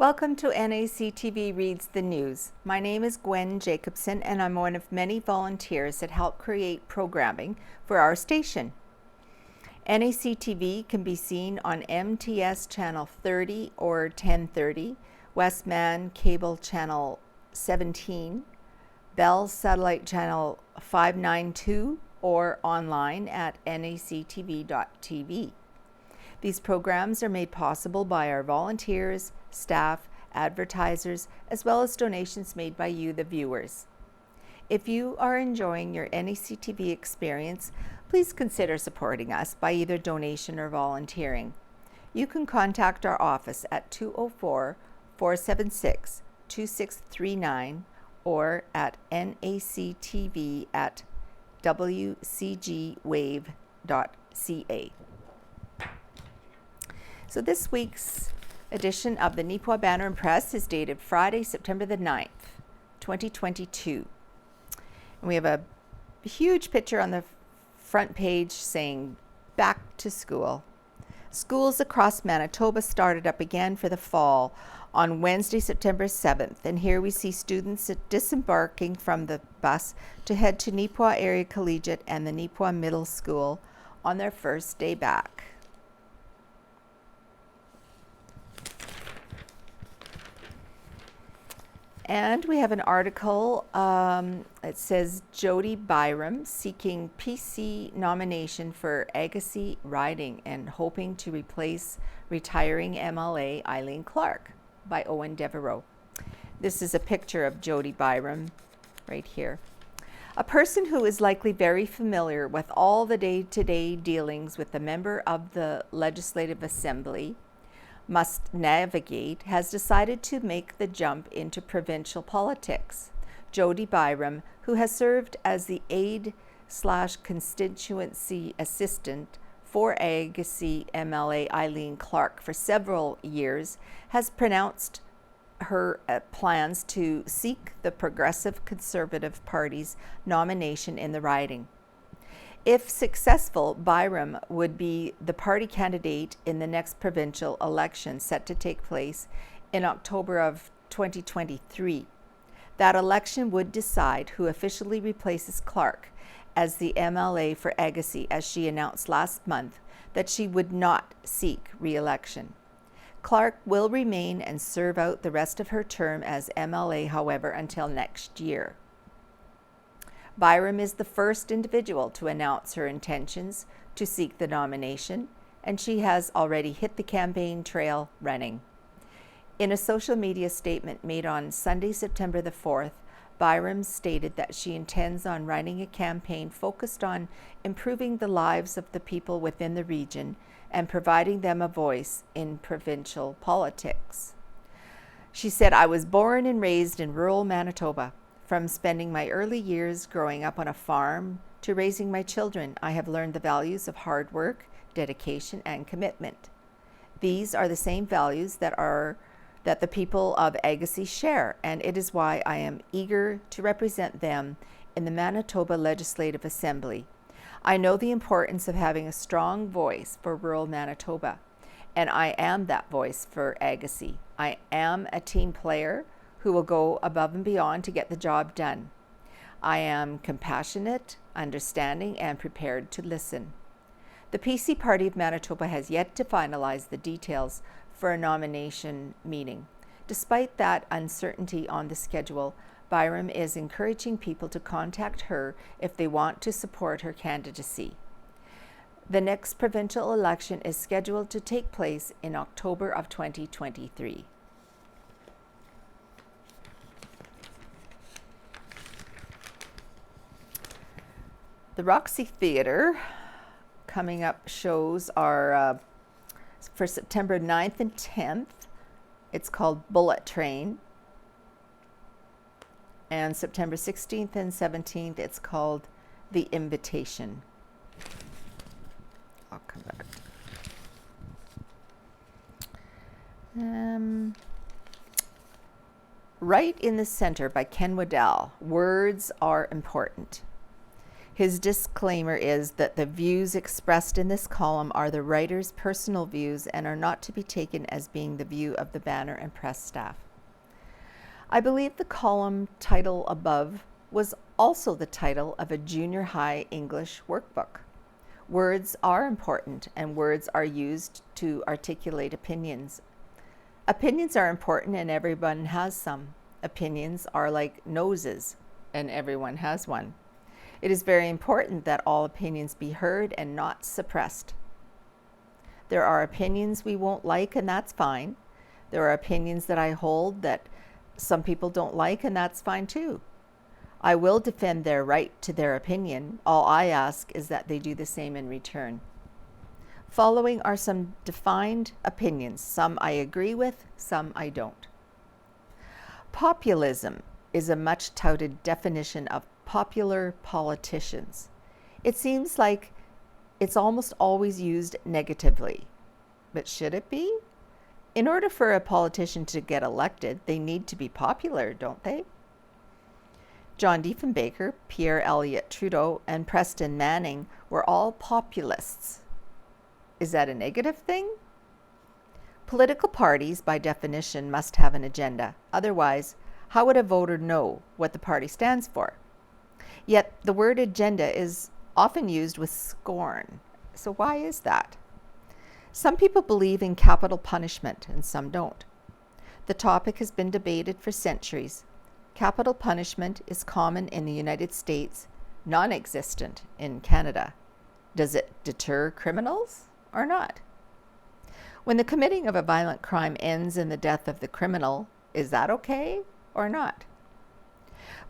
Welcome to NACTV Reads the News. My name is Gwen Jacobsen and I'm one of many volunteers that help create programming for our station. NACTV can be seen on MTS Channel 30 or 1030, Westman Cable Channel 17, Bell Satellite Channel 592, or online at nactv.tv. These programs are made possible by our volunteers, staff, advertisers, as well as donations made by you, the viewers. If you are enjoying your NACTV experience, please consider supporting us by either donation or volunteering. You can contact our office at 204-476-2639 or at nactv@wcgwave.ca. So this week's edition of the Neepawa Banner & Press is dated Friday, September the 9th, 2022. And we have a huge picture on the front page saying, "Back to school." Schools across Manitoba started up again for the fall on Wednesday, September 7th. And here we see students disembarking from the bus to head to Neepawa Area Collegiate and the Neepawa Middle School on their first day back. And we have an article, it says Jody Byram seeking PC nomination for Agassiz riding and hoping to replace retiring MLA Eileen Clark by Owen Devereaux. This is a picture of Jody Byram right here. A person who is likely very familiar with all the day-to-day dealings with the member of the Legislative Assembly must navigate, has decided to make the jump into provincial politics. Jody Byram, who has served as the aide/constituency assistant for Agassiz MLA Eileen Clark for several years, has pronounced her plans to seek the Progressive Conservative Party's nomination in the riding. If successful, Byram would be the party candidate in the next provincial election set to take place in October of 2023. That election would decide who officially replaces Clark as the MLA for Agassiz, as she announced last month that she would not seek re-election. Clark will remain and serve out the rest of her term as MLA, however, until next year. Byram is the first individual to announce her intentions to seek the nomination, and she has already hit the campaign trail running. In a social media statement made on Sunday, September the 4th, Byram stated that she intends on running a campaign focused on improving the lives of the people within the region and providing them a voice in provincial politics. She said, "I was born and raised in rural Manitoba. From spending my early years growing up on a farm to raising my children, I have learned the values of hard work, dedication, and commitment. These are the same values that the people of Agassiz share, and it is why I am eager to represent them in the Manitoba Legislative Assembly. I know the importance of having a strong voice for rural Manitoba, and I am that voice for Agassiz. I am a team player who will go above and beyond to get the job done. I am compassionate, understanding, and prepared to listen." The PC Party of Manitoba has yet to finalize the details for a nomination meeting. Despite that uncertainty on the schedule, Byram is encouraging people to contact her if they want to support her candidacy. The next provincial election is scheduled to take place in October of 2023. The Roxy Theatre coming up shows are for September 9th and 10th. It's called Bullet Train. And September 16th and 17th, it's called The Invitation. I'll come back. Right in the Center by Ken Waddell. Words are important. His disclaimer is that the views expressed in this column are the writer's personal views and are not to be taken as being the view of the Banner and press staff. I believe the column title above was also the title of a junior high English workbook. Words are important, and words are used to articulate opinions. Opinions are important, and everyone has some. Opinions are like noses, and everyone has one. It is very important that all opinions be heard and not suppressed. There are opinions we won't like, and that's fine. There are opinions that I hold that some people don't like, and that's fine too. I will defend their right to their opinion. All I ask is that they do the same in return. Following are some defined opinions. Some I agree with, some I don't. Populism is a much touted definition of popular politicians. It seems like it's almost always used negatively. But should it be? In order for a politician to get elected, they need to be popular, don't they? John Diefenbaker, Pierre Elliott Trudeau, and Preston Manning were all populists. Is that a negative thing? Political parties, by definition, must have an agenda. Otherwise, how would a voter know what the party stands for? Yet the word agenda is often used with scorn. So why is that? Some people believe in capital punishment and some don't. The topic has been debated for centuries. Capital punishment is common in the United States, non-existent in Canada. Does it deter criminals or not? When the committing of a violent crime ends in the death of the criminal, is that okay or not?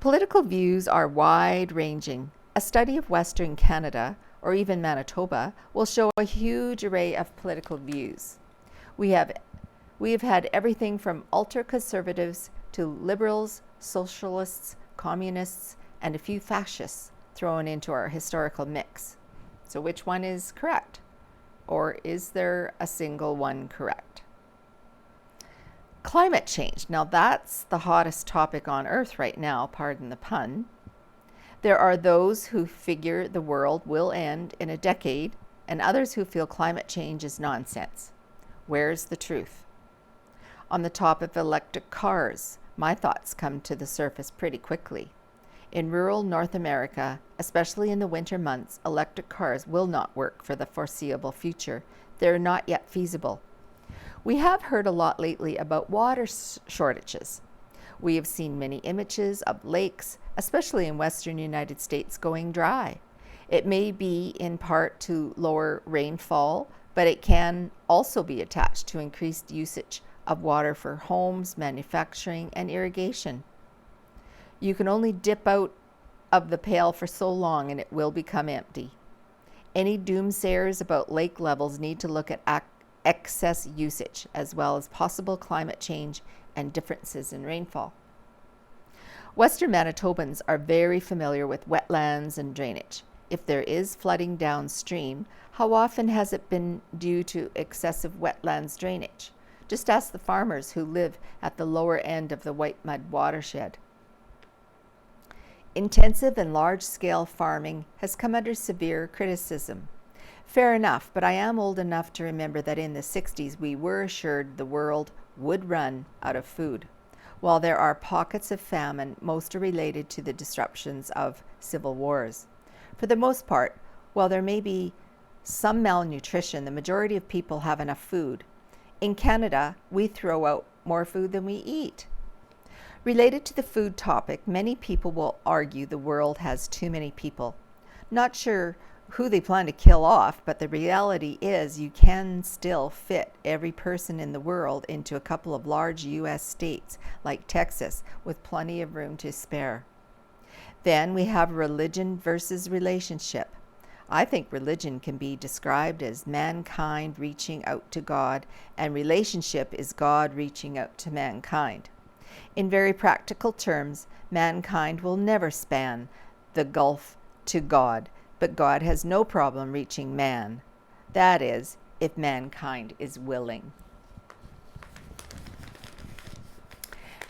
Political views are wide-ranging. A study of Western Canada, or even Manitoba, will show a huge array of political views. We have had everything from ultra-conservatives to liberals, socialists, communists, and a few fascists thrown into our historical mix. So which one is correct? Or is there a single one correct? Climate change. Now that's the hottest topic on earth right now, pardon the pun. There are those who figure the world will end in a decade, and others who feel climate change is nonsense. Where's the truth? On the topic of electric cars, my thoughts come to the surface pretty quickly. In rural North America, especially in the winter months, electric cars will not work for the foreseeable future. They're not yet feasible. We have heard a lot lately about water shortages. We have seen many images of lakes, especially in western United States, going dry. It may be in part to lower rainfall, but it can also be attached to increased usage of water for homes, manufacturing, and irrigation. You can only dip out of the pail for so long and it will become empty. Any doomsayers about lake levels need to look at excess usage as well as possible climate change and differences in rainfall. Western Manitobans are very familiar with wetlands and drainage. If there is flooding downstream, how often has it been due to excessive wetlands drainage? Just ask the farmers who live at the lower end of the White Mud watershed. Intensive and large-scale farming has come under severe criticism. Fair enough, but I am old enough to remember that in the 60s we were assured the world would run out of food. While there are pockets of famine, most are related to the disruptions of civil wars. For the most part, while there may be some malnutrition, the majority of people have enough food. In Canada, we throw out more food than we eat. Related to the food topic, many people will argue the world has too many people. Not sure who they plan to kill off, but the reality is you can still fit every person in the world into a couple of large U.S. states like Texas with plenty of room to spare. Then we have religion versus relationship. I think religion can be described as mankind reaching out to God, and relationship is God reaching out to mankind. In very practical terms, mankind will never span the gulf to God, but God has no problem reaching man. That is, if mankind is willing.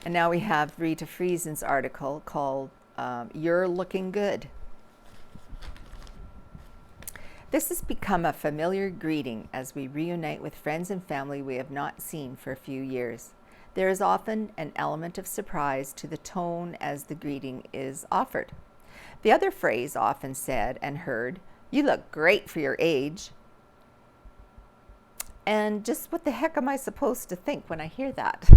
And now we have Rita Friesen's article called You're Looking Good. This has become a familiar greeting as we reunite with friends and family we have not seen for a few years. There is often an element of surprise to the tone as the greeting is offered. The other phrase often said and heard, "You look great for your age." And just what the heck am I supposed to think when I hear that?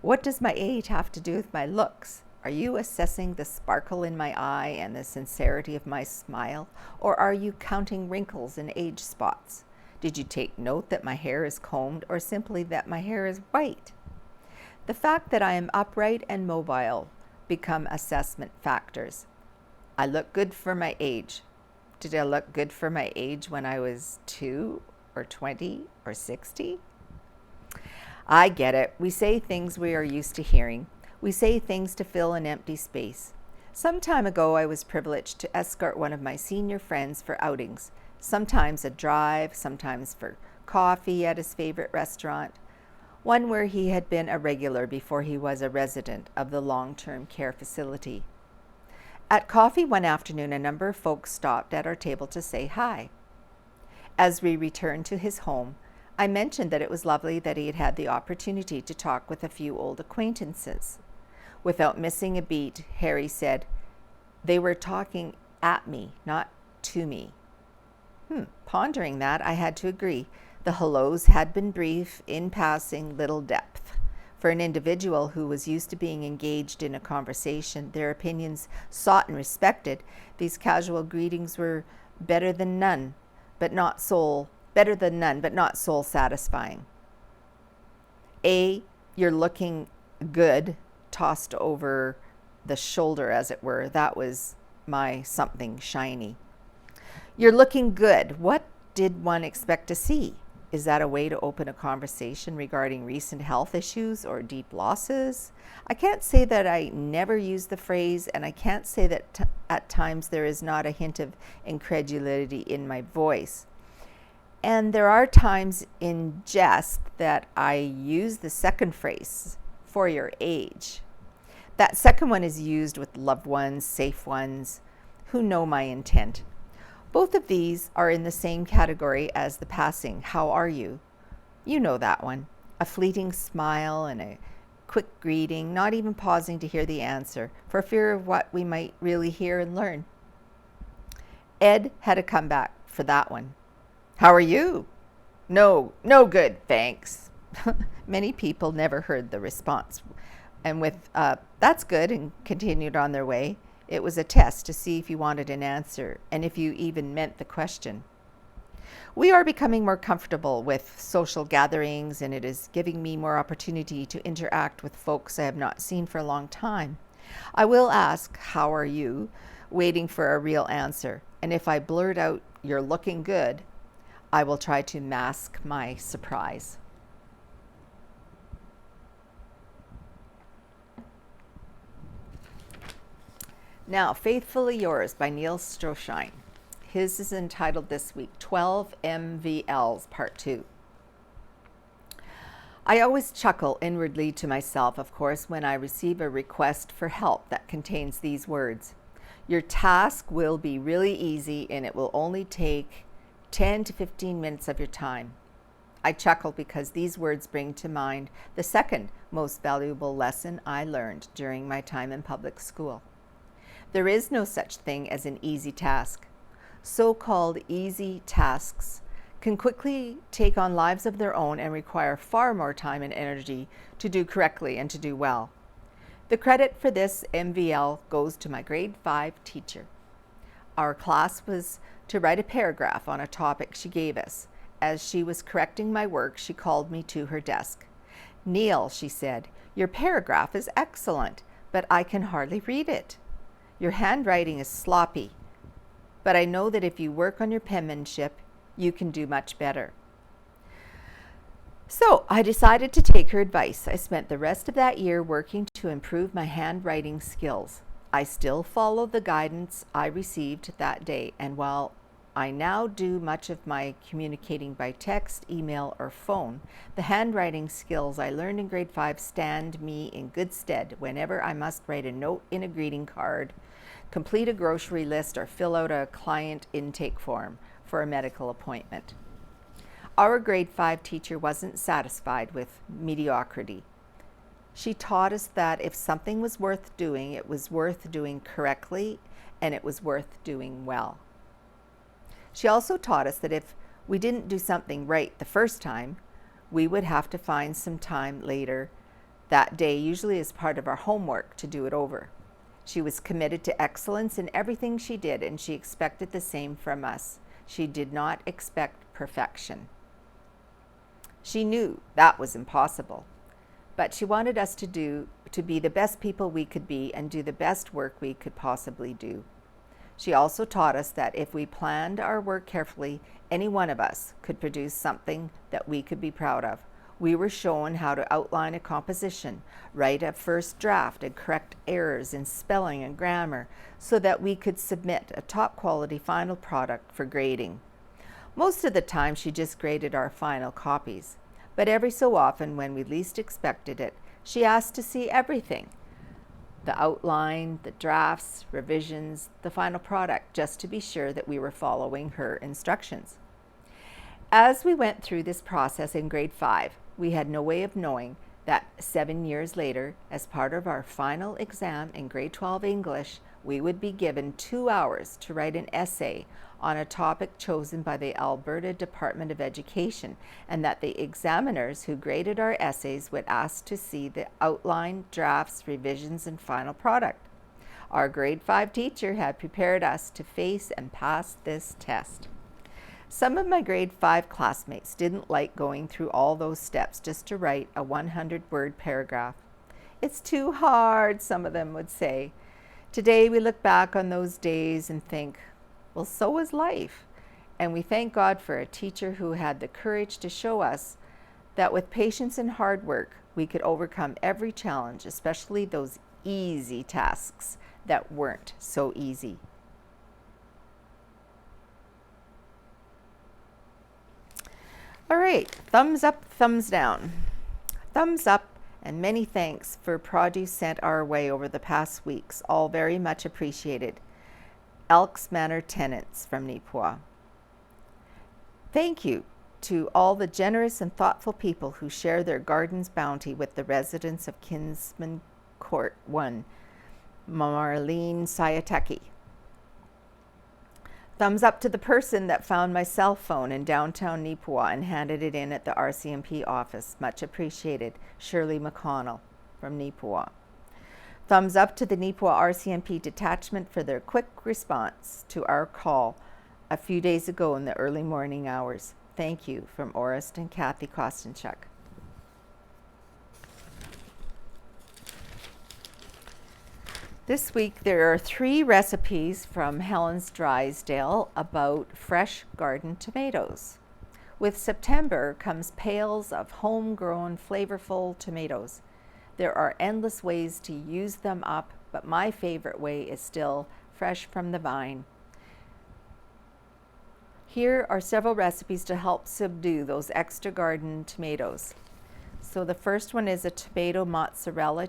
What does my age have to do with my looks? Are you assessing the sparkle in my eye and the sincerity of my smile? Or are you counting wrinkles and age spots? Did you take note that my hair is combed or simply that my hair is white? The fact that I am upright and mobile become assessment factors. I look good for my age. Did I look good for my age when I was 2 or 20 or 60? I get it. We say things we are used to hearing. We say things to fill an empty space. Some time ago, I was privileged to escort one of my senior friends for outings, sometimes a drive, sometimes for coffee at his favorite restaurant, one where he had been a regular before he was a resident of the long-term care facility. At coffee one afternoon, a number of folks stopped at our table to say hi. As we returned to his home, I mentioned that it was lovely that he had had the opportunity to talk with a few old acquaintances. Without missing a beat, Harry said, "They were talking at me, not to me." Pondering that, I had to agree. The hellos had been brief, in passing, little depth. For an individual who was used to being engaged in a conversation, their opinions sought and respected, these casual greetings were better than none, but not soul satisfying. You're looking good, tossed over the shoulder, as it were. That was my something shiny. You're looking good. What did one expect to see? Is that a way to open a conversation regarding recent health issues or deep losses? I can't say that I never use the phrase, and I can't say that at times there is not a hint of incredulity in my voice. And there are times in jest that I use the second phrase, "for your age." That second one is used with loved ones, safe ones, who know my intent. Both of these are in the same category as the passing, "How are you?" You know that one. A fleeting smile and a quick greeting, not even pausing to hear the answer, for fear of what we might really hear and learn. Ed had a comeback for that one. "How are you?" No good, thanks." Many people never heard the response. And with, "That's good," and continued on their way. It was a test to see if you wanted an answer and if you even meant the question. We are becoming more comfortable with social gatherings, and it is giving me more opportunity to interact with folks I have not seen for a long time. I will ask, "How are you?" waiting for a real answer. And if I blurt out, "You're looking good," I will try to mask my surprise. Now, Faithfully Yours by Neil Stroshine. His is entitled this week, 12 MVLs, Part 2. I always chuckle inwardly to myself, of course, when I receive a request for help that contains these words. Your task will be really easy and it will only take 10 to 15 minutes of your time. I chuckle because these words bring to mind the second most valuable lesson I learned during my time in public school. There is no such thing as an easy task. So-called easy tasks can quickly take on lives of their own and require far more time and energy to do correctly and to do well. The credit for this MVL goes to my grade 5 teacher. Our class was to write a paragraph on a topic she gave us. As she was correcting my work, she called me to her desk. "Neil," she said, "your paragraph is excellent, but I can hardly read it. Your handwriting is sloppy, but I know that if you work on your penmanship, you can do much better." So I decided to take her advice. I spent the rest of that year working to improve my handwriting skills. I still follow the guidance I received that day, and while I now do much of my communicating by text, email, or phone, the handwriting skills I learned in grade 5 stand me in good stead whenever I must write a note in a greeting card, complete a grocery list, or fill out a client intake form for a medical appointment. Our grade 5 teacher wasn't satisfied with mediocrity. She taught us that if something was worth doing, it was worth doing correctly, and it was worth doing well. She also taught us that if we didn't do something right the first time, we would have to find some time later that day, usually as part of our homework, to do it over. She was committed to excellence in everything she did, and she expected the same from us. She did not expect perfection. She knew that was impossible, but she wanted us to be the best people we could be and do the best work we could possibly do. She also taught us that if we planned our work carefully, any one of us could produce something that we could be proud of. We were shown how to outline a composition, write a first draft, and correct errors in spelling and grammar so that we could submit a top quality final product for grading. Most of the time she just graded our final copies, but every so often when we least expected it, she asked to see everything. The outline, the drafts, revisions, the final product, just to be sure that we were following her instructions. As we went through this process in grade 5, we had no way of knowing that 7 years later, as part of our final exam in grade 12 English, we would be given 2 hours to write an essay on a topic chosen by the Alberta Department of Education, and that the examiners who graded our essays would ask to see the outline, drafts, revisions, and final product. Our grade 5 teacher had prepared us to face and pass this test. Some of my grade 5 classmates didn't like going through all those steps just to write a 100-word paragraph. "It's too hard," some of them would say. Today we look back on those days and think, well, so is life. And we thank God for a teacher who had the courage to show us that with patience and hard work, we could overcome every challenge, especially those easy tasks that weren't so easy. All right, thumbs up, thumbs down. Thumbs up, and many thanks for produce sent our way over the past weeks, all very much appreciated. Elks Manor tenants from Neepawa. Thank you to all the generous and thoughtful people who share their garden's bounty with the residents of Kinsman Court 1, Marlene Sayateki. Thumbs up to the person that found my cell phone in downtown Neepawa and handed it in at the RCMP office. Much appreciated. Shirley McConnell from Neepawa. Thumbs up to the Neepawa RCMP detachment for their quick response to our call a few days ago in the early morning hours. Thank you, from Orest and Kathy Kostenchuk. This week there are 3 recipes from Helen's Drysdale about fresh garden tomatoes. With September comes pails of homegrown, flavorful tomatoes. There are endless ways to use them up, but my favorite way is still fresh from the vine. Here are several recipes to help subdue those extra garden tomatoes. So the first one is a tomato mozzarella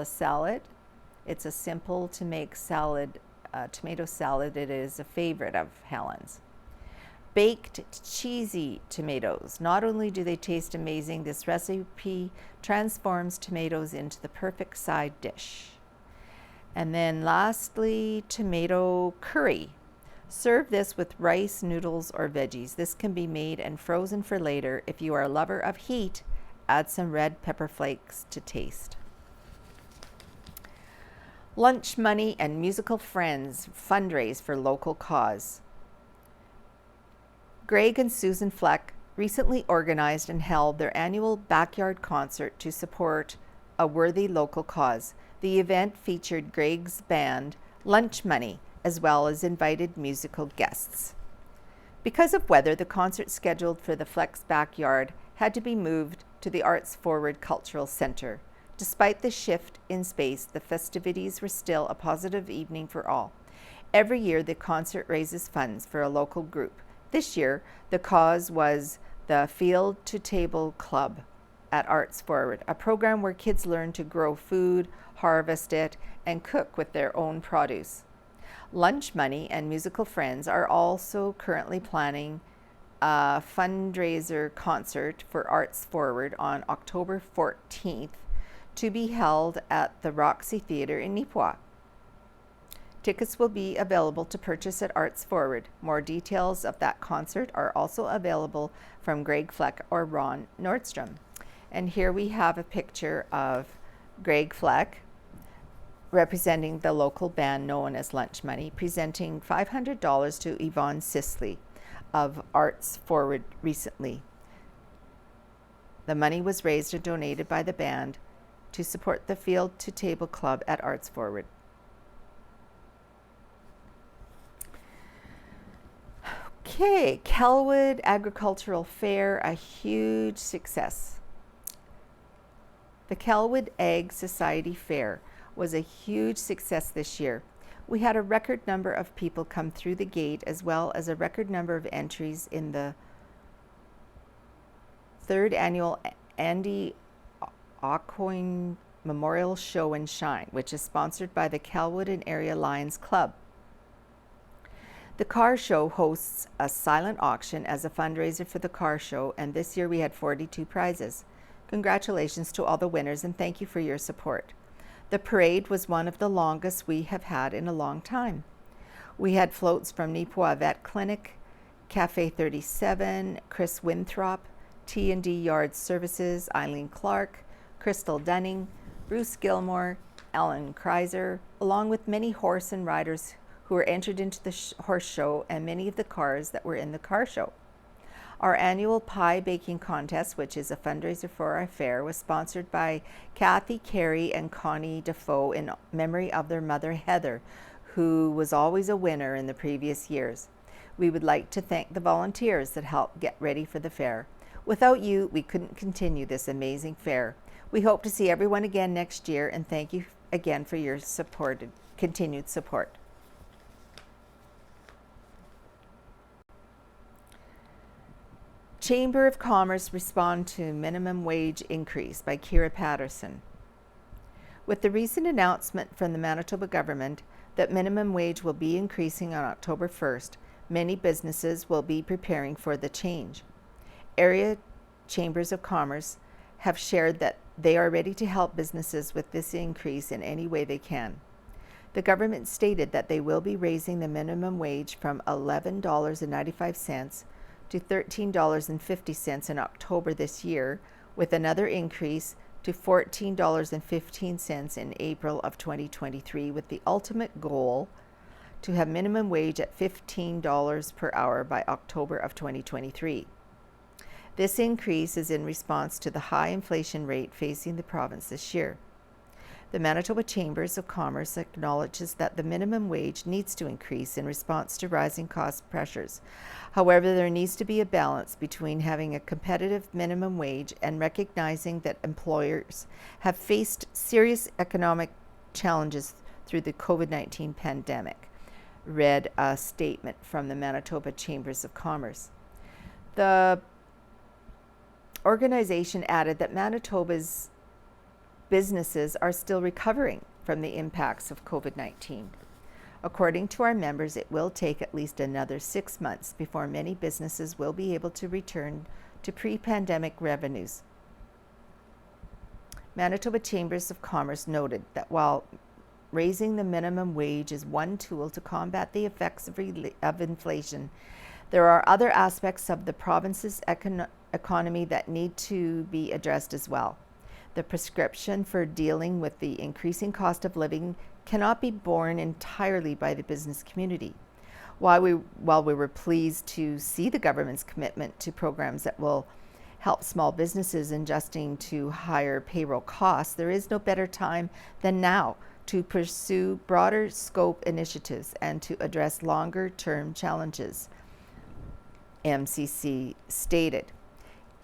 salad. It's a simple to make salad, tomato salad. It is a favorite of Helen's. Baked cheesy tomatoes. Not only do they taste amazing, this recipe transforms tomatoes into the perfect side dish. And then lastly, tomato curry. Serve this with rice, noodles, or veggies. This can be made and frozen for later. If you are a lover of heat, add some red pepper flakes to taste. Lunch Money and Musical Friends fundraise for local cause. Greg and Susan Fleck recently organized and held their annual backyard concert to support a worthy local cause. The event featured Greg's band, Lunch Money, as well as invited musical guests. Because of weather, the concert scheduled for the Fleck's backyard had to be moved to the Arts Forward Cultural Centre. Despite the shift in space, the festivities were still a positive evening for all. Every year, the concert raises funds for a local group. This year, the cause was the Field to Table Club at Arts Forward, a program where kids learn to grow food, harvest it, and cook with their own produce. Lunch Money and Musical Friends are also currently planning a fundraiser concert for Arts Forward on October 14th to be held at the Roxy Theatre in Neepawa. Tickets will be available to purchase at Arts Forward. More details of that concert are also available from Greg Fleck or Ron Nordstrom. And here we have a picture of Greg Fleck representing the local band known as Lunch Money, presenting $500 to Yvonne Sisley of Arts Forward recently. The money was raised and donated by the band to support the Field to Table Club at Arts Forward. Okay, Kelwood Agricultural Fair, a huge success. The Kelwood Ag Society Fair was a huge success this year. We had a record number of people come through the gate, as well as a record number of entries in the third annual Andy Aucoin Memorial Show and Shine, which is sponsored by the Kelwood and Area Lions Club. The car show hosts a silent auction as a fundraiser for the car show, and this year we had 42 prizes. Congratulations to all the winners, and thank you for your support. The parade was one of the longest we have had in a long time. We had floats from Neepawa Vet Clinic, Cafe 37, Chris Winthrop, T&D Yard Services, Eileen Clark, Crystal Dunning, Bruce Gilmore, Ellen Kreiser, along with many horse and riders who were entered into the horse show and many of the cars that were in the car show. Our annual pie baking contest, which is a fundraiser for our fair, was sponsored by Kathy Carey and Connie Defoe in memory of their mother Heather, who was always a winner in the previous years. We would like to thank the volunteers that helped get ready for the fair. Without you, we couldn't continue this amazing fair. We hope to see everyone again next year, and thank you again for your continued support. Chamber of Commerce respond to minimum wage increase by Kira Patterson. With the recent announcement from the Manitoba government that minimum wage will be increasing on October 1st, many businesses will be preparing for the change. Area chambers of commerce have shared that they are ready to help businesses with this increase in any way they can. The government stated that they will be raising the minimum wage from $11.95 to $13.50 in October this year, with another increase to $14.15 in April of 2023, with the ultimate goal to have minimum wage at $15 per hour by October of 2023. This increase is in response to the high inflation rate facing the province this year. The Manitoba Chambers of Commerce acknowledges that the minimum wage needs to increase in response to rising cost pressures. However, there needs to be a balance between having a competitive minimum wage and recognizing that employers have faced serious economic challenges through the COVID-19 pandemic, read a statement from the Manitoba Chambers of Commerce. The organization added that Manitoba's businesses are still recovering from the impacts of COVID-19. According to our members, it will take at least another 6 months before many businesses will be able to return to pre-pandemic revenues. Manitoba Chambers of Commerce noted that while raising the minimum wage is one tool to combat the effects of inflation, there are other aspects of the province's economy that need to be addressed as well. The prescription for dealing with the increasing cost of living cannot be borne entirely by the business community. While we were pleased to see the government's commitment to programs that will help small businesses adjusting to higher payroll costs, there is no better time than now to pursue broader scope initiatives and to address longer-term challenges, MCC stated.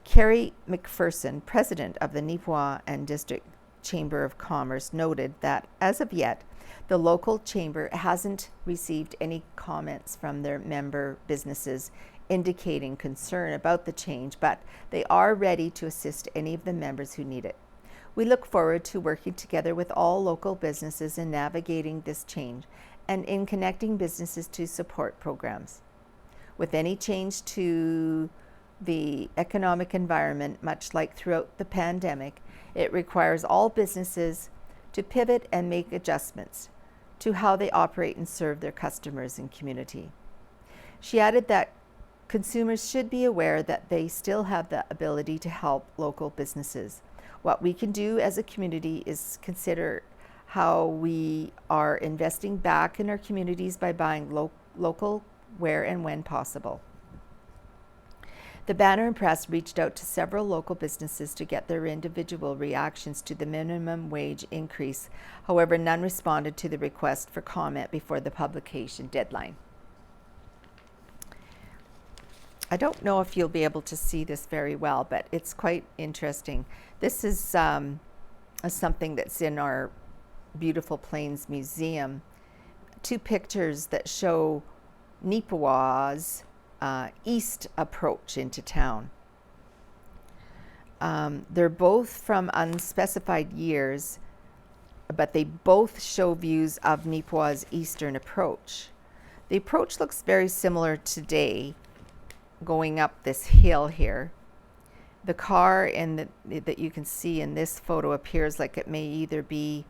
Carrie McPherson, president of the Neepawa and District Chamber of Commerce, noted that as of yet, the local chamber hasn't received any comments from their member businesses indicating concern about the change, but they are ready to assist any of the members who need it. We look forward to working together with all local businesses in navigating this change and in connecting businesses to support programs. With any change to the economic environment, much like throughout the pandemic, it requires all businesses to pivot and make adjustments to how they operate and serve their customers and community. She added that consumers should be aware that they still have the ability to help local businesses. What we can do as a community is consider how we are investing back in our communities by buying local where and when possible. The Banner and Press reached out to several local businesses to get their individual reactions to the minimum wage increase. However, none responded to the request for comment before the publication deadline. I don't know if you'll be able to see this very well, but it's quite interesting. This is something that's in our Beautiful Plains Museum. 2 pictures that show Neepawa's east approach into town. They're both from unspecified years, but they both show views of Neepawa's eastern approach. The approach looks very similar today, going up this hill here. The car that you can see in this photo appears like it may either be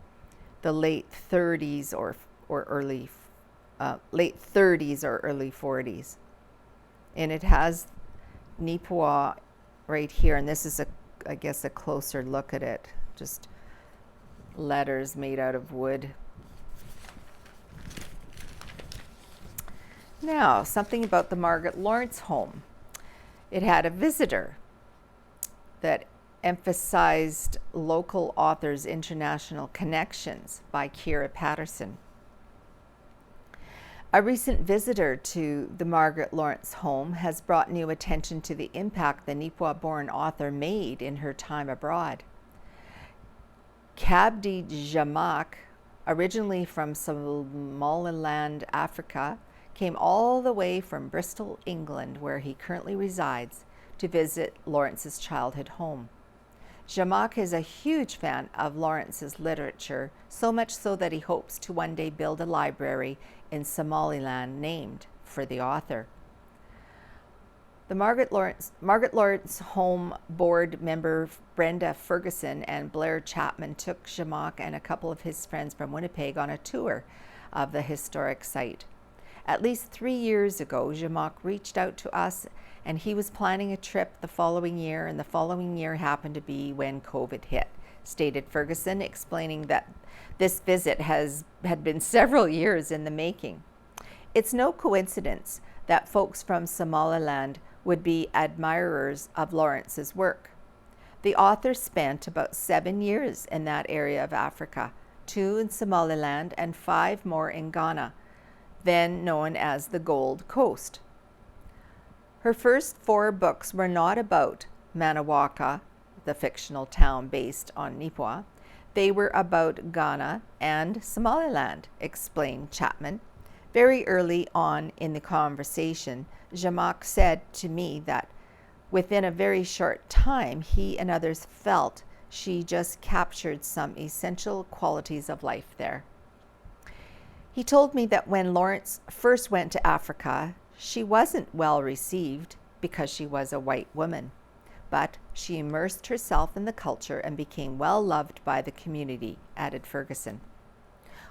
the late 30s or early late 30s or early 40s. And it has Neepawa right here, and this is I guess a closer look at it. Just letters made out of wood. Now, something about the Margaret Laurence Home. It had a visitor that emphasized local authors' international connections by Kira Patterson. A recent visitor to the Margaret Laurence Home has brought new attention to the impact the Neepawa-born author made in her time abroad. Kabdi Jamak, originally from Somaliland, Africa, came all the way from Bristol, England, where he currently resides, to visit Lawrence's childhood home. Jamak is a huge fan of Lawrence's literature, so much so that he hopes to one day build a library in Somaliland named for the author. The Margaret Laurence Home board member Brenda Ferguson and Blair Chapman took Jamak and a couple of his friends from Winnipeg on a tour of the historic site. At least 3 years ago, Jamak reached out to us, and he was planning a trip the following year, and the following year happened to be when COVID hit, stated Ferguson, explaining that this visit had been several years in the making. It's no coincidence that folks from Somaliland would be admirers of Lawrence's work. The author spent about 7 years in that area of Africa, 2 in Somaliland and 5 more in Ghana, then known as the Gold Coast. Her first 4 books were not about Maniwaka, the fictional town based on Neepawa. They were about Ghana and Somaliland, explained Chapman. Very early on in the conversation, Jamak said to me that within a very short time, he and others felt she just captured some essential qualities of life there. He told me that when Laurence first went to Africa, she wasn't well received because she was a white woman, but she immersed herself in the culture and became well loved by the community, added Ferguson.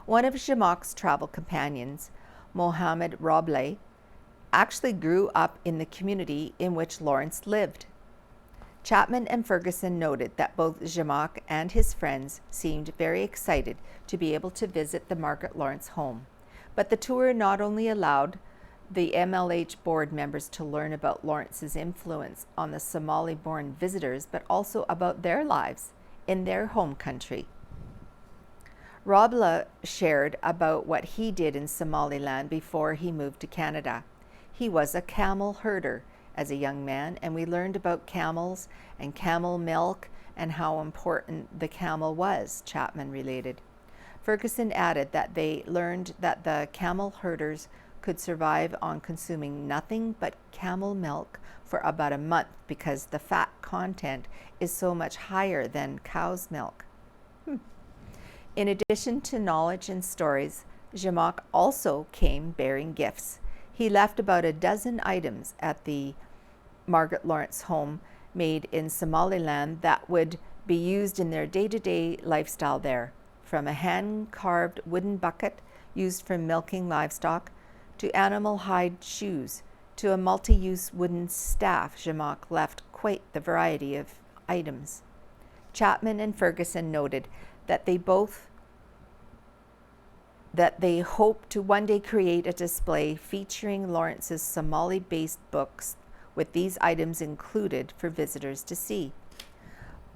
One of Jamak's travel companions, Mohammed Roble, actually grew up in the community in which Laurence lived. Chapman and Ferguson noted that both Jamak and his friends seemed very excited to be able to visit the Margaret Laurence Home, but the tour not only allowed the MLH board members to learn about Lawrence's influence on the Somali-born visitors, but also about their lives in their home country. Robla shared about what he did in Somaliland before he moved to Canada. He was a camel herder as a young man, and we learned about camels and camel milk and how important the camel was, Chapman related. Ferguson added that they learned that the camel herders could survive on consuming nothing but camel milk for about a month because the fat content is so much higher than cow's milk. In addition to knowledge and stories, Jamak also came bearing gifts. He left about a dozen items at the Margaret Laurence Home made in Somaliland that would be used in their day-to-day lifestyle there, from a hand-carved wooden bucket used for milking livestock, to animal hide shoes, to a multi-use wooden staff. Jamak left quite the variety of items. Chapman and Ferguson noted that they hope to one day create a display featuring Lawrence's Somali-based books with these items included for visitors to see.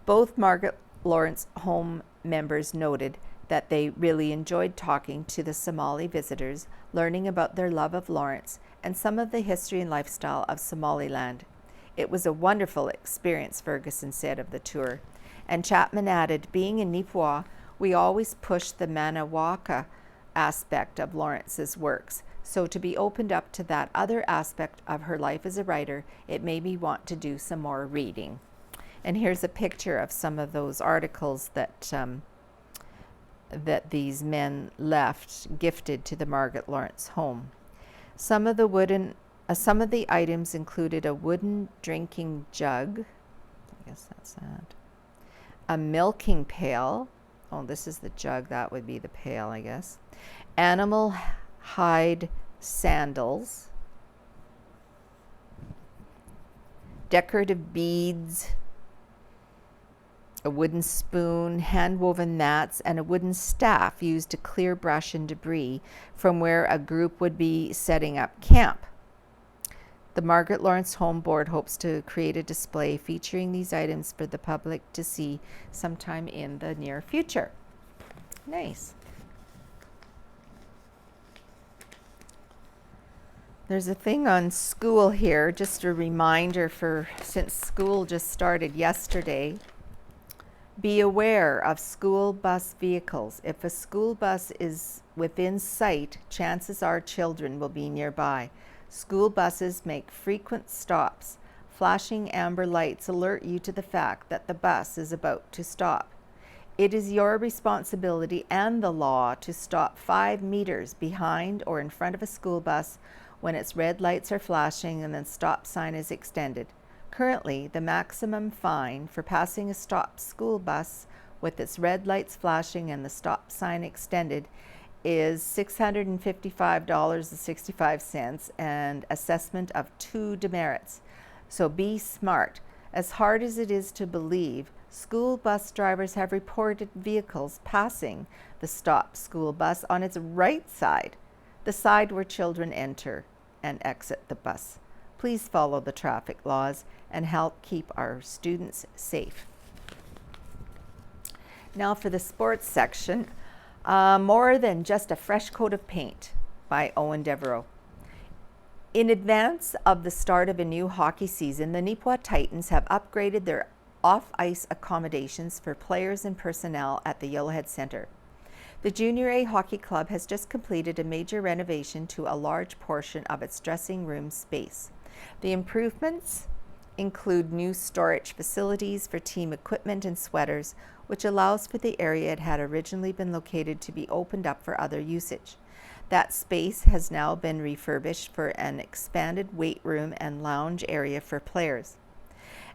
Both Margaret Laurence Home members noted that they really enjoyed talking to the Somali visitors, learning about their love of Lawrence and some of the history and lifestyle of Somaliland. It was a wonderful experience, Ferguson said of the tour. And Chapman added, being in Neepawa, we always push the Manawaka aspect of Lawrence's works. So to be opened up to that other aspect of her life as a writer, it made me want to do some more reading. And here's a picture of some of those articles that these men left, gifted to the Margaret Laurence Home. Some of the items included a wooden drinking jug. I guess that's that. A milking pail. Oh, this is the jug. That would be the pail, I guess. Animal hide sandals. Decorative beads. A wooden spoon, hand-woven mats, and a wooden staff used to clear brush and debris from where a group would be setting up camp. The Margaret Laurence Home Board hopes to create a display featuring these items for the public to see sometime in the near future. Nice. There's a thing on school here, just a reminder since school just started yesterday. Be aware of school bus vehicles. If a school bus is within sight, chances are children will be nearby. School buses make frequent stops. Flashing amber lights alert you to the fact that the bus is about to stop. It is your responsibility and the law to stop 5 meters behind or in front of a school bus when its red lights are flashing and the stop sign is extended. Currently, the maximum fine for passing a stopped school bus with its red lights flashing and the stop sign extended is $655.65 and assessment of 2 demerits. So be smart. As hard as it is to believe, school bus drivers have reported vehicles passing the stopped school bus on its right side, the side where children enter and exit the bus. Please follow the traffic laws and help keep our students safe. Now for the sports section, More Than Just a Fresh Coat of Paint by Owen Devereaux. In advance of the start of a new hockey season, the Neepawa Titans have upgraded their off-ice accommodations for players and personnel at the Yellowhead Centre. The Junior A Hockey Club has just completed a major renovation to a large portion of its dressing room space. The improvements include new storage facilities for team equipment and sweaters, which allows for the area it had originally been located to be opened up for other usage. That space has now been refurbished for an expanded weight room and lounge area for players.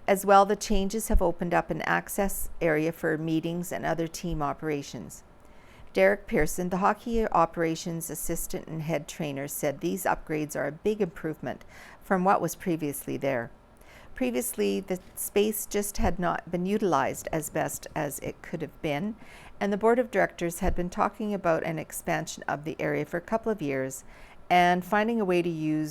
As well, the changes have opened up an access area for meetings and other team operations. Derek Pearson, the hockey operations assistant and head trainer, said these upgrades are a big improvement from what was previously there. Previously, the space just had not been utilized as best as it could have been, and the board of directors had been talking about an expansion of the area for a couple of years and finding a way to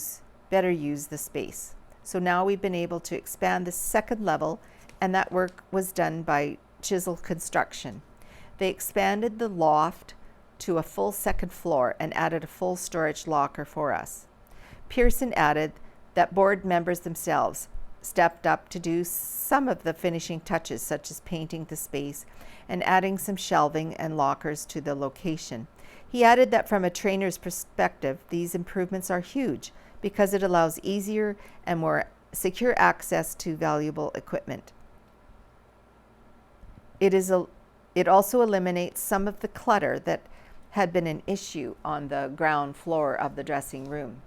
better use the space. So now we've been able to expand the second level, and that work was done by Chisel Construction. They expanded the loft to a full second floor and added a full storage locker for us. Pearson added that board members themselves stepped up to do some of the finishing touches, such as painting the space and adding some shelving and lockers to the location. He added that from a trainer's perspective, these improvements are huge because it allows easier and more secure access to valuable equipment. It also eliminates some of the clutter that had been an issue on the ground floor of the dressing room.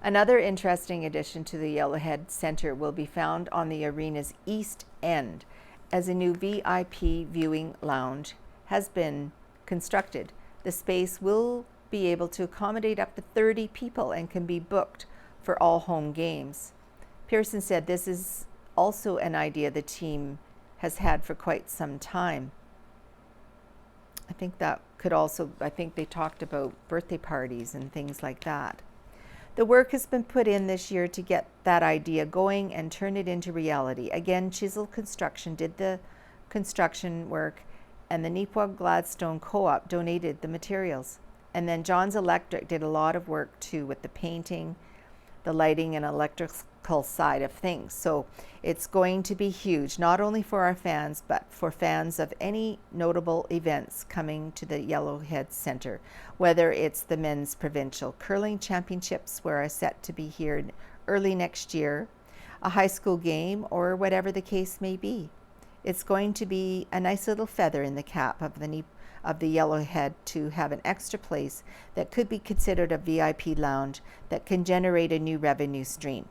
Another interesting addition to the Yellowhead Centre will be found on the arena's east end, as a new VIP viewing lounge has been constructed. The space will be able to accommodate up to 30 people and can be booked for all home games. Pearson said this is also an idea the team has had for quite some time. I think they talked about birthday parties and things like that. The work has been put in this year to get that idea going and turn it into reality. Again, Chisel Construction did the construction work, and the Neepawa Gladstone Co-op donated the materials. And then John's Electric did a lot of work too with the painting, the lighting, and electrical side of things. So it's going to be huge, not only for our fans, but for fans of any notable events coming to the Yellowhead Centre, whether it's the men's provincial curling championships, where are set to be here early next year, a high school game, or whatever the case may be. It's going to be a nice little feather in the cap of the Yellowhead to have an extra place that could be considered a VIP lounge that can generate a new revenue stream.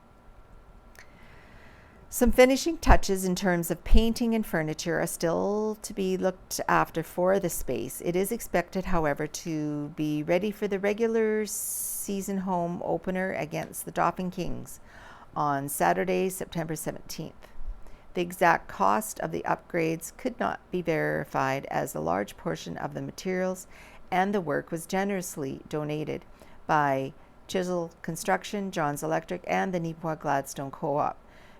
Some finishing touches in terms of painting and furniture are still to be looked after for the space. It is expected, however, to be ready for the regular season home opener against the Dauphin Kings on Saturday, September 17th. The exact cost of the upgrades could not be verified, as a large portion of the materials and the work was generously donated by Chisel Construction, John's Electric, and the Neepawa Gladstone Co-op.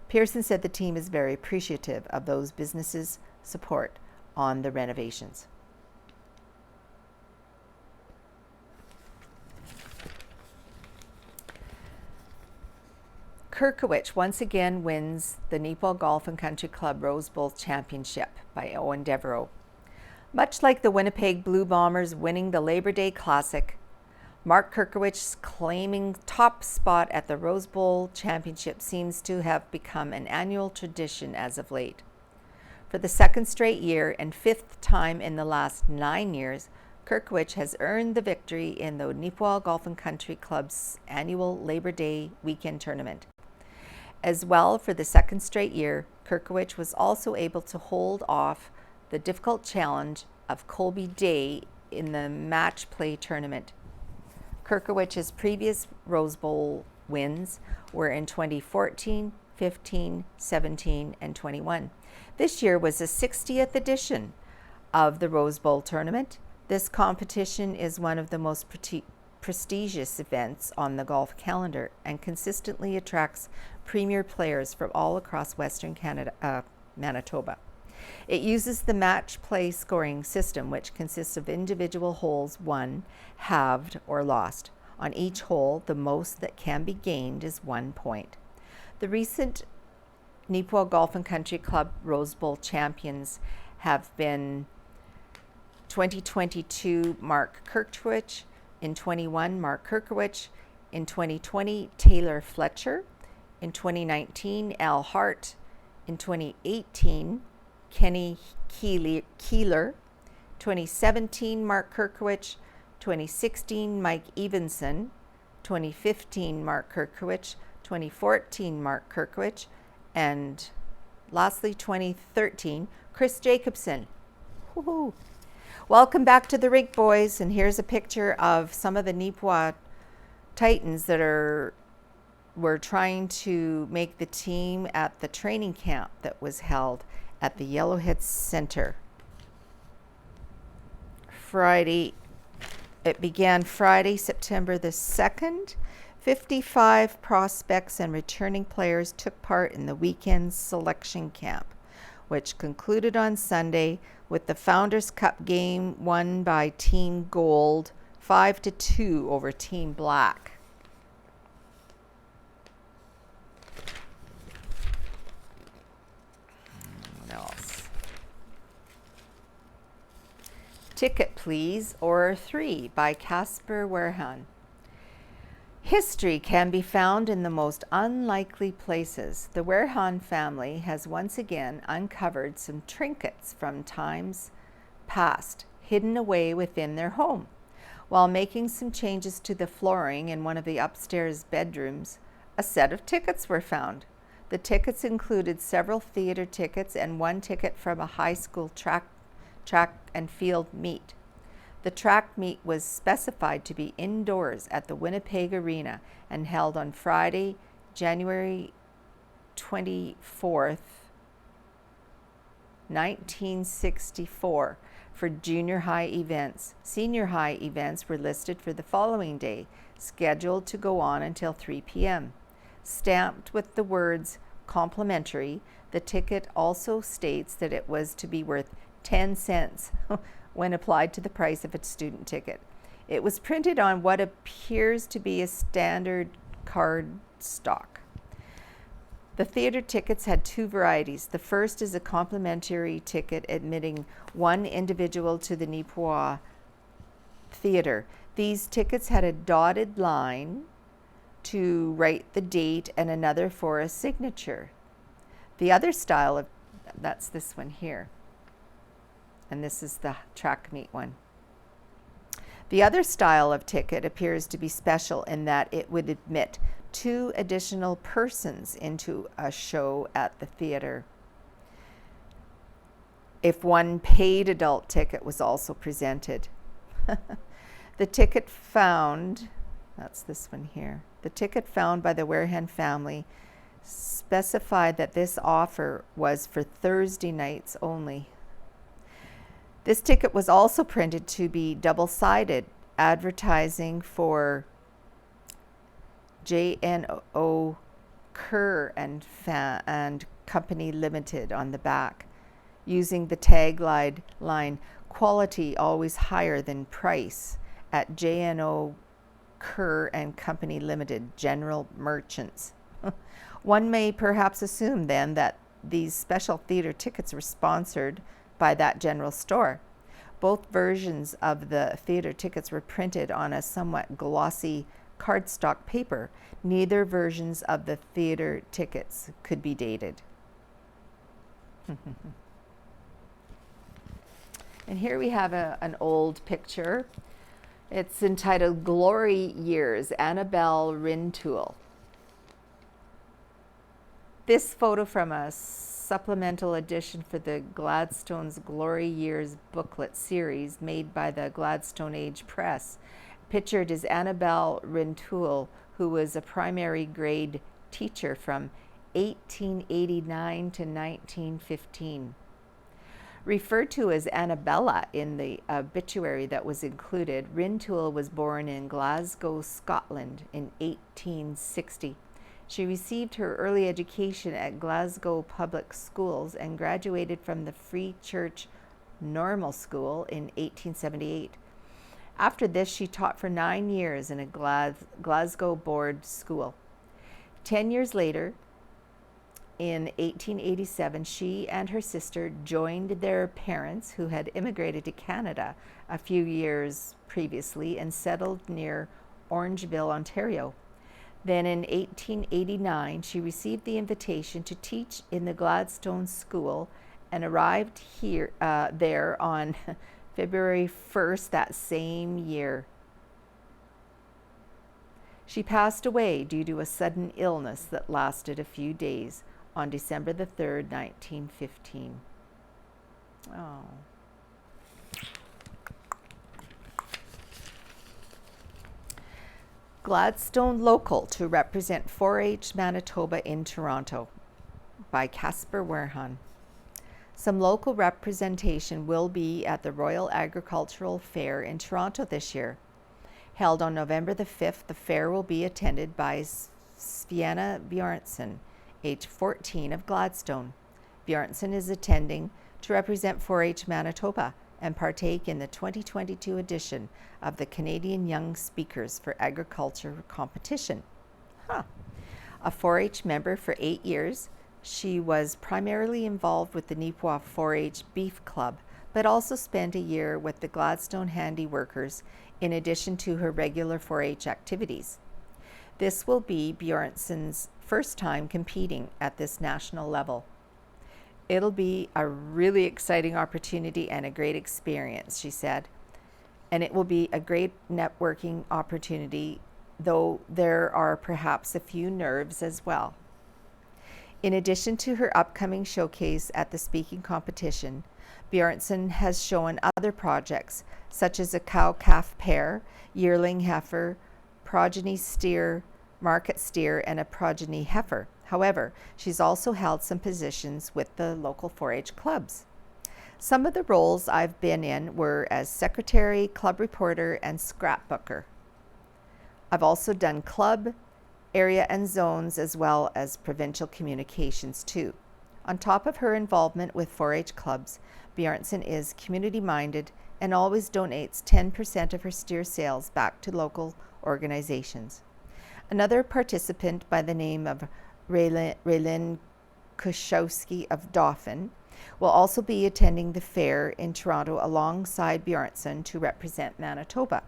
Pearson said the team is very appreciative of those businesses' support on the renovations. Kirkowich once again wins the Neepawa Golf and Country Club Rose Bowl Championship by Owen Devereaux. Much like the Winnipeg Blue Bombers winning the Labor Day Classic, Mark Kirkowich's claiming top spot at the Rose Bowl Championship seems to have become an annual tradition as of late. For the second straight year and fifth time in the last 9 years, Kirkowich has earned the victory in the Neepawa Golf and Country Club's annual Labor Day weekend tournament. As well, for the second straight year, Kirkowich was also able to hold off the difficult challenge of Colby Day in the match play tournament. Kirkowich's previous Rose Bowl wins were in 2014, 15, 17, and 21. This year was the 60th edition of the Rose Bowl tournament. This competition is one of the most prestigious events on the golf calendar and consistently attracts premier players from all across Western Canada, Manitoba. It uses the match play scoring system, which consists of individual holes won, halved, or lost. On each hole, the most that can be gained is 1 point. The recent Neepawa Golf and Country Club Rose Bowl champions have been 2022 Mark Kirkowich, in 21 Mark Kirkowich, in 2020 Taylor Fletcher, in 2019 Al Hart, in 2018 Kenny Keeler, 2017 Mark Kirkowich, 2016 Mike Evenson, 2015 Mark Kirkowich, 2014 Mark Kirkowich, and lastly 2013 Chris Jacobsen. Woohoo! Welcome back to the rink, boys, and here's a picture of some of the Neepawa Titans that were trying to make the team at the training camp that was held at the Yellowhead Centre. It began Friday, September the 2nd. 55 prospects and returning players took part in the weekend selection camp, which concluded on Sunday with the Founders Cup game won by Team Gold 5-2 over Team Black. What else? Ticket Please, or 3 by Casper Werhan. History can be found in the most unlikely places. The Werhan family has once again uncovered some trinkets from times past, hidden away within their home. While making some changes to the flooring in one of the upstairs bedrooms, a set of tickets were found. The tickets included several theater tickets and one ticket from a high school track and field meet. The track meet was specified to be indoors at the Winnipeg Arena and held on Friday, January 24th, 1964 for junior high events. Senior high events were listed for the following day, scheduled to go on until 3 p.m. Stamped with the words complimentary, the ticket also states that it was to be worth 10 cents when applied to the price of a student ticket. It was printed on what appears to be a standard card stock. The theater tickets had two varieties. The first is a complimentary ticket admitting one individual to the Neepawa Theatre. These tickets had a dotted line to write the date and another for a signature. The other style of, that's this one here. And this is the track meet one. The other style of ticket appears to be special in that it would admit 2 additional persons into a show at the theater if one paid adult ticket was also presented. The ticket found, that's this one here, the ticket found by the Werhan family specified that this offer was for Thursday nights only. This ticket was also printed to be double-sided, advertising for J.N.O. Kerr and Company Limited on the back, using the tagline, quality always higher than price, at J.N.O. Kerr and Company Limited, General Merchants. One may perhaps assume then that these special theater tickets were sponsored by that general store. Both versions of the theater tickets were printed on a somewhat glossy cardstock paper. Neither versions of the theater tickets could be dated. And here we have an old picture. It's entitled Glory Years, Annabelle Rintoul. This photo from a supplemental edition for the Gladstone's Glory Years booklet series made by the Gladstone Age Press. Pictured is Annabelle Rintoul, who was a primary grade teacher from 1889 to 1915. Referred to as Annabella in the obituary that was included, Rintoul was born in Glasgow, Scotland in 1860. She received her early education at Glasgow Public Schools and graduated from the Free Church Normal School in 1878. After this, she taught for 9 years in a Glasgow board school. 10 years later, in 1887, she and her sister joined their parents, who had immigrated to Canada a few years previously and settled near Orangeville, Ontario. Then in 1889, she received the invitation to teach in the Gladstone School and arrived there on February 1st that same year. She passed away due to a sudden illness that lasted a few days on December the 3rd, 1915. Oh. Gladstone Local to represent 4-H Manitoba in Toronto by Casper Werhan. Some local representation will be at the Royal Agricultural Fair in Toronto this year. Held on November the 5th, the fair will be attended by Sviana Bjornsson, age 14 of Gladstone. Bjornsson is attending to represent 4-H Manitoba and partake in the 2022 edition of the Canadian Young Speakers for Agriculture competition. A 4-H member for 8 years, she was primarily involved with the Neepawa 4-H Beef Club, but also spent a year with the Gladstone Handy Workers in addition to her regular 4-H activities. This will be Bjornsson's first time competing at this national level. It'll be a really exciting opportunity and a great experience, she said. And it will be a great networking opportunity, though there are perhaps a few nerves as well. In addition to her upcoming showcase at the speaking competition, Bjornsson has shown other projects, such as a cow-calf pair, yearling heifer, progeny steer, market steer, and a progeny heifer. However, she's also held some positions with the local 4-H clubs. Some of the roles I've been in were as secretary, club reporter, and scrapbooker. I've also done club, area, and zones, as well as provincial communications too. On top of her involvement with 4-H clubs, Bjornsson is community-minded and always donates 10% of her steer sales back to local organizations. Another participant by the name of Raylin Kushowski of Dauphin will also be attending the fair in Toronto alongside Bjornsson to represent Manitoba.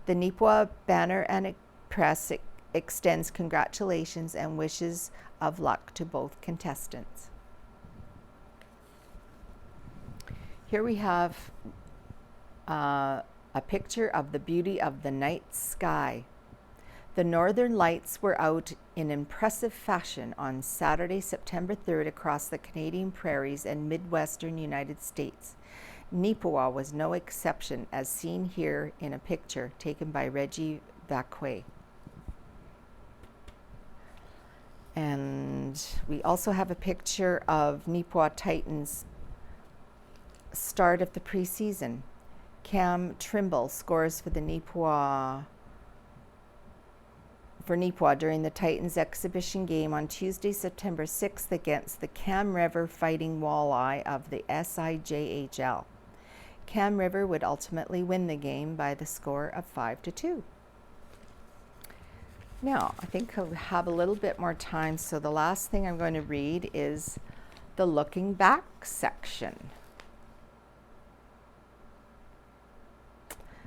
The Neepawa Banner and Press extends congratulations and wishes of luck to both contestants. Here we have a picture of the beauty of the night sky. The northern lights were out in impressive fashion on Saturday, September 3rd across the Canadian prairies and Midwestern United States. Neepawa was no exception, as seen here in a picture taken by Reggie Vacquet. And we also have a picture of Neepawa Titans' start of the preseason. Cam Trimble scores for the Neepawa during the Titans exhibition game on Tuesday, September 6th against the Cam River Fighting Walleye of the SIJHL. Cam River would ultimately win the game by the score of 5-2. Now, I think I'll have a little bit more time, so the last thing I'm going to read is the looking back section.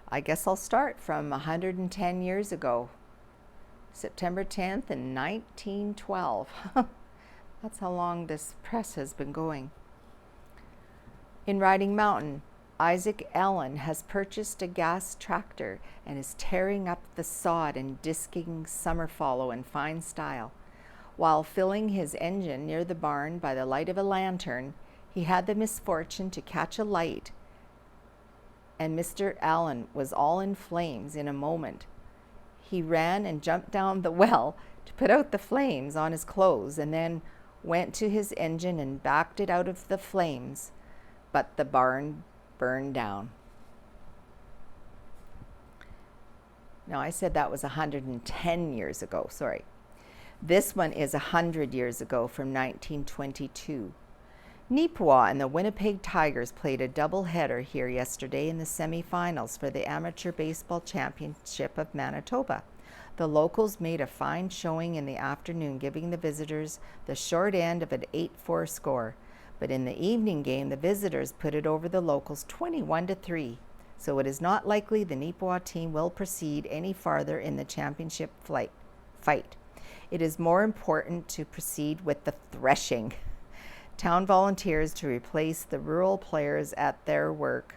I guess I'll start from 110 years ago. September 10th in 1912. That's how long this press has been going. In Riding Mountain, Isaac Allen has purchased a gas tractor and is tearing up the sod and disking summer fallow in fine style. While filling his engine near the barn by the light of a lantern, he had the misfortune to catch a light, and Mr. Allen was all in flames in a moment. He ran and jumped down the well to put out the flames on his clothes, and then went to his engine and backed it out of the flames, but the barn burned down. Now, I said that was 110 years ago, sorry. This one is 100 years ago from 1922. Neepawa and the Winnipeg Tigers played a doubleheader here yesterday in the semifinals for the Amateur Baseball Championship of Manitoba. The locals made a fine showing in the afternoon, giving the visitors the short end of an 8-4 score. But in the evening game, the visitors put it over the locals 21-3. So it is not likely the Neepawa team will proceed any farther in the championship fight. It is more important to proceed with the threshing. Town volunteers to replace the rural players at their work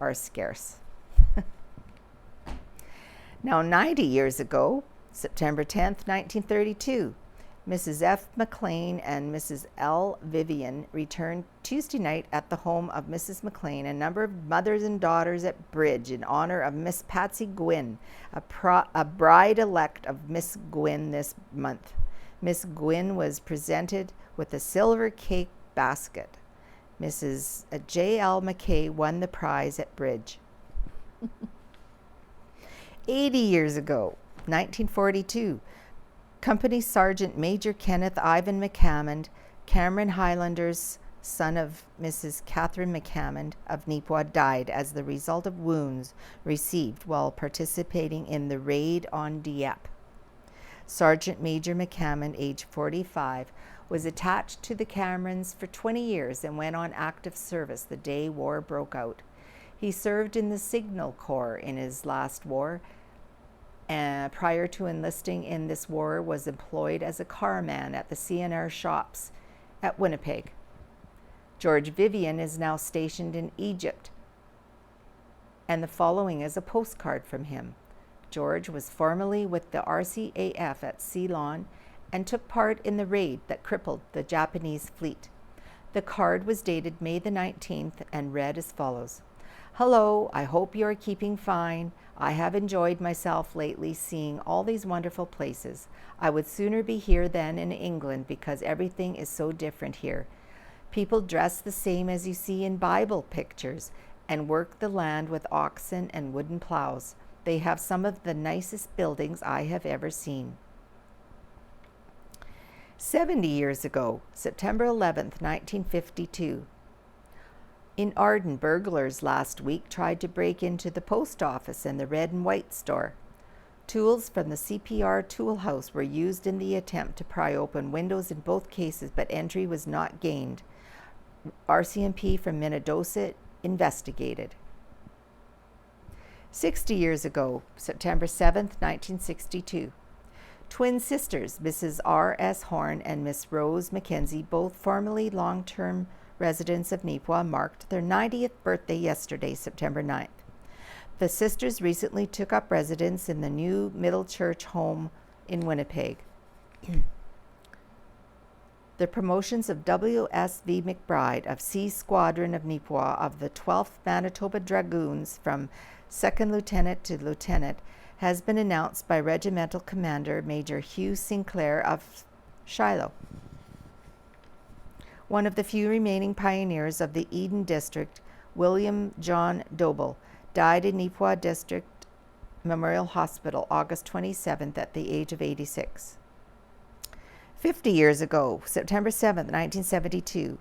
are scarce. Now, 90 years ago, September 10th, 1932, Mrs. F. McLean and Mrs. L. Vivian returned Tuesday night at the home of Mrs. McLean a number of mothers and daughters at bridge in honor of Miss Patsy Gwen, a bride-elect of Miss Gwen this month. Miss Gwen was presented with a silver cake basket. Mrs. J.L. McKay won the prize at bridge. 80 years ago, 1942, Company Sergeant Major Kenneth Ivan McCammond, Cameron Highlanders, son of Mrs. Catherine McCammond of Neepawa, died as the result of wounds received while participating in the raid on Dieppe. Sergeant Major McCammond, age 45, was attached to the Camerons for 20 years and went on active service the day war broke out. He served in the Signal Corps in his last war, and prior to enlisting in this war was employed as a carman at the CNR shops at Winnipeg. George Vivian is now stationed in Egypt, and the following is a postcard from him. George was formerly with the RCAF at Ceylon and took part in the raid that crippled the Japanese fleet. The card was dated May the 19th and read as follows. Hello, I hope you are keeping fine. I have enjoyed myself lately seeing all these wonderful places. I would sooner be here than in England because everything is so different here. People dress the same as you see in Bible pictures and work the land with oxen and wooden plows. They have some of the nicest buildings I have ever seen. 70 years ago, September 11th, 1952. In Arden, burglars last week tried to break into the post office and the Red and White store. Tools from the CPR tool house were used in the attempt to pry open windows in both cases, but entry was not gained. RCMP from Minnedosa investigated. 60 years ago, September 7th, 1962. Twin sisters, Mrs. R.S. Horn and Miss Rose Mackenzie, both formerly long-term residents of Neepawa, marked their 90th birthday yesterday, September 9th. The sisters recently took up residence in the new Middle Church home in Winnipeg. The promotions of W.S.V. McBride of C Squadron of Neepawa of the 12th Manitoba Dragoons from 2nd Lieutenant to Lieutenant has been announced by Regimental Commander Major Hugh Sinclair of Shiloh. One of the few remaining pioneers of the Eden District, William John Doble, died in Neepawa District Memorial Hospital August 27th at the age of 86. 50 years ago, September 7th, 1972,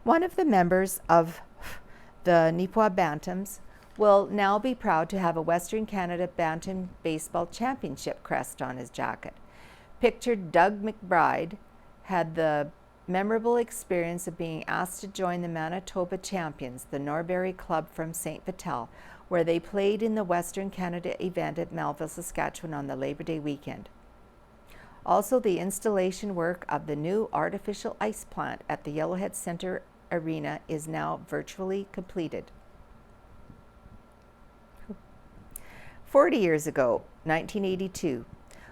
one of the members of the Neepawa Bantams will now be proud to have a Western Canada Bantam Baseball Championship crest on his jacket. Pictured Doug McBride had the memorable experience of being asked to join the Manitoba champions, the Norbury Club from St. Vital, where they played in the Western Canada event at Melville, Saskatchewan on the Labor Day weekend. Also, the installation work of the new artificial ice plant at the Yellowhead Centre arena is now virtually completed. 40 years ago, 1982,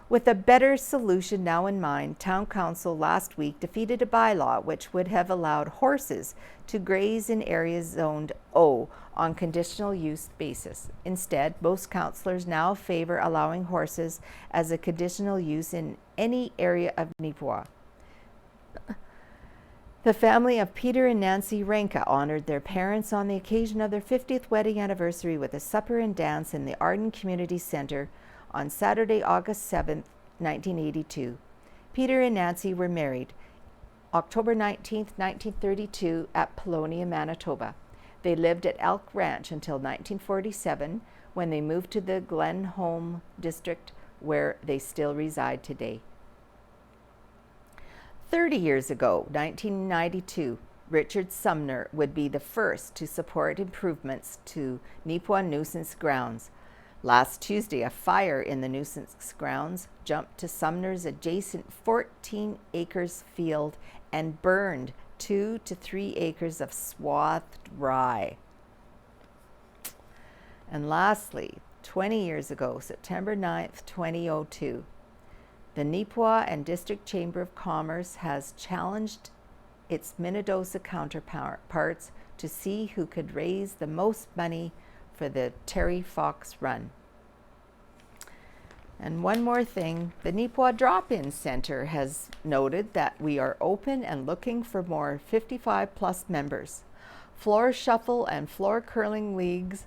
with a better solution now in mind, Town Council last week defeated a bylaw which would have allowed horses to graze in areas zoned O on conditional use basis. Instead, most councillors now favor allowing horses as a conditional use in any area of Neepawa. The family of Peter and Nancy Renka honored their parents on the occasion of their 50th wedding anniversary with a supper and dance in the Arden Community Centre on Saturday, August 7th, 1982. Peter and Nancy were married October 19th, 1932 at Kelowna, Manitoba. They lived at Elk Ranch until 1947 when they moved to the Glen Home district where they still reside today. 30 years ago, 1992, Richard Sumner would be the first to support improvements to Neepawa nuisance grounds. Last Tuesday, a fire in the nuisance grounds jumped to Sumner's adjacent 14 acres field and burned 2 to 3 acres of swathed rye. And lastly, 20 years ago, September 9th, 2002, the Neepawa and District Chamber of Commerce has challenged its Minnedosa counterparts to see who could raise the most money for the Terry Fox Run. And one more thing, the Neepawa Drop-In Centre has noted that we are open and looking for more 55-plus members. Floor shuffle and floor curling leagues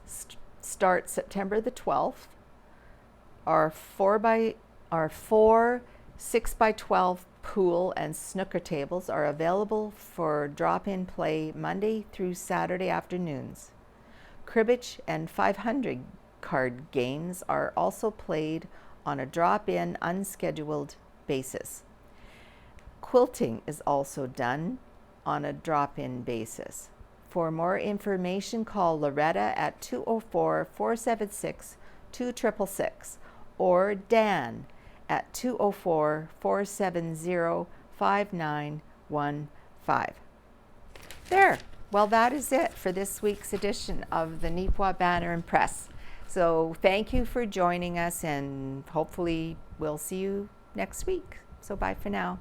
start September the 12th. Our four 6x12 pool and snooker tables are available for drop-in play Monday through Saturday afternoons. Cribbage and 500 card games are also played on a drop-in unscheduled basis. Quilting is also done on a drop-in basis. For more information, call Loretta at 204-476-2666 or Dan at 204-470-5915. There. Well, that is it for this week's edition of the Neepawa Banner and Press. So thank you for joining us, and hopefully we'll see you next week. So bye for now.